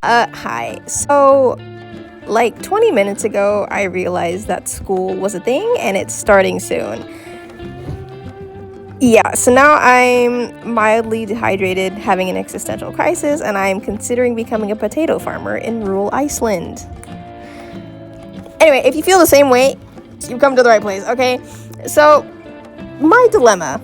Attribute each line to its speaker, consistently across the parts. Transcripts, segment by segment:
Speaker 1: Hi. So, like 20 minutes ago, I realized that school was a thing and it's starting soon. Yeah, so now I'm mildly dehydrated, having an existential crisis, and I'm considering becoming a potato farmer in rural Iceland. Anyway, if you feel the same way, you've come to the right place, okay? So, my dilemma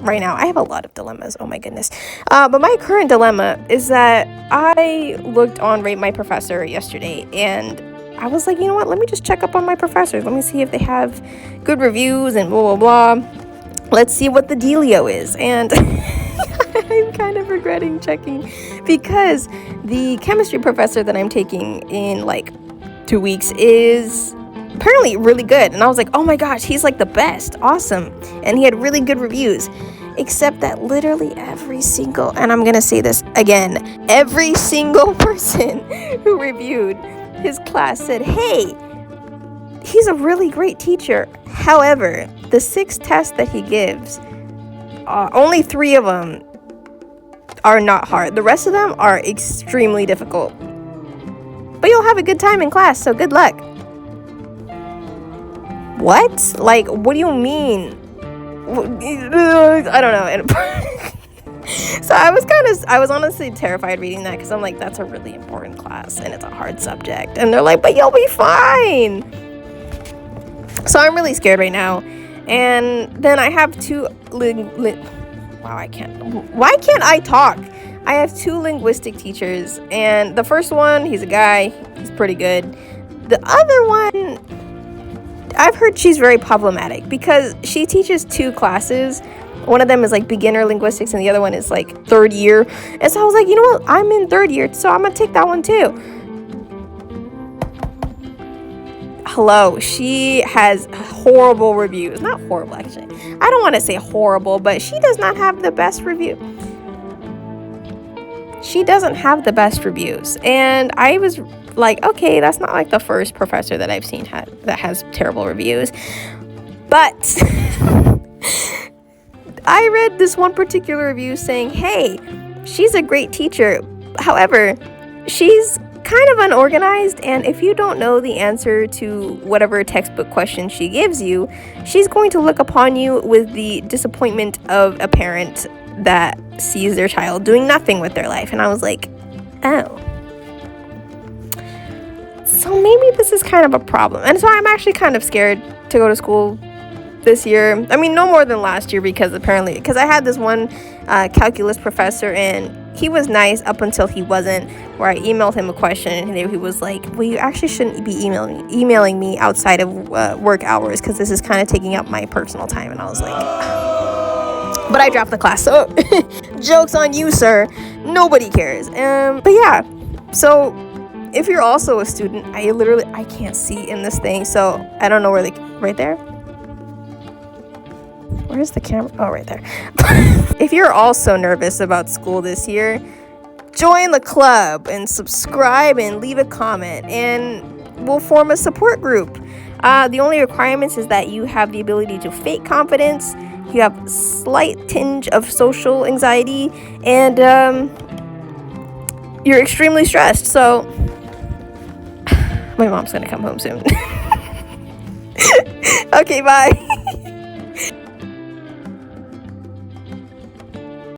Speaker 1: right now, I have a lot of dilemmas, oh my goodness. But my current dilemma is that I looked on Rate My Professor yesterday, and I was like, you know what, let me just check up on my professors. Let me see if they have good reviews and blah, blah, blah. Let's see what the dealio is. And I'm kind of regretting checking because the chemistry professor that I'm taking in like 2 weeks is apparently really good. And I was like, oh my gosh, he's like the best. Awesome. And he had really good reviews. Except that literally every single, and I'm going to say this again, every single person who reviewed his class said, hey, he's a really great teacher. However, the 6 tests that he gives, only 3 of them are not hard. The rest of them are extremely difficult. But you'll have a good time in class, so good luck. What? Like, what do you mean? I don't know. And so I was honestly terrified reading that because I'm like, that's a really important class and it's a hard subject. And they're like, but you'll be fine. So I'm really scared right now. And then I have 2 why can't I talk? I have 2 linguistic teachers, and the first one, he's a guy, he's pretty good. The other one, I've heard she's very problematic because she teaches 2 classes. One of them is like beginner linguistics and the other one is like 3rd year. And so I was like, you know what? I'm in 3rd year, so I'm gonna take that one too. Hello, she has horrible reviews. Not horrible, actually. I don't want to say horrible, but she does not have the best review. She doesn't have the best reviews. And I was like, okay, that's not like the first professor that I've seen that has terrible reviews. But I read this one particular review saying, hey, she's a great teacher. However, she's kind of unorganized, and if you don't know the answer to whatever textbook question she gives you, she's going to look upon you with the disappointment of a parent that sees their child doing nothing with their life. And I was like, oh. So maybe this is kind of a problem. And so I'm actually kind of scared to go to school this year. I mean, no more than last year because I had this one calculus professor and he was nice up until he wasn't, where I emailed him a question and he was like, well, you actually shouldn't be emailing me outside of work hours because this is kind of taking up my personal time. And I was like, but I dropped the class, so joke's on you, sir. Nobody cares. But yeah, so if you're also a student, I can't see in this thing, so I don't know where right there? Where's the camera? Oh, right there. If you're also nervous about school this year, join the club and subscribe and leave a comment and we'll form a support group. The only requirements is that you have the ability to fake confidence, you have slight tinge of social anxiety, and you're extremely stressed. So my mom's gonna come home soon. Okay, bye.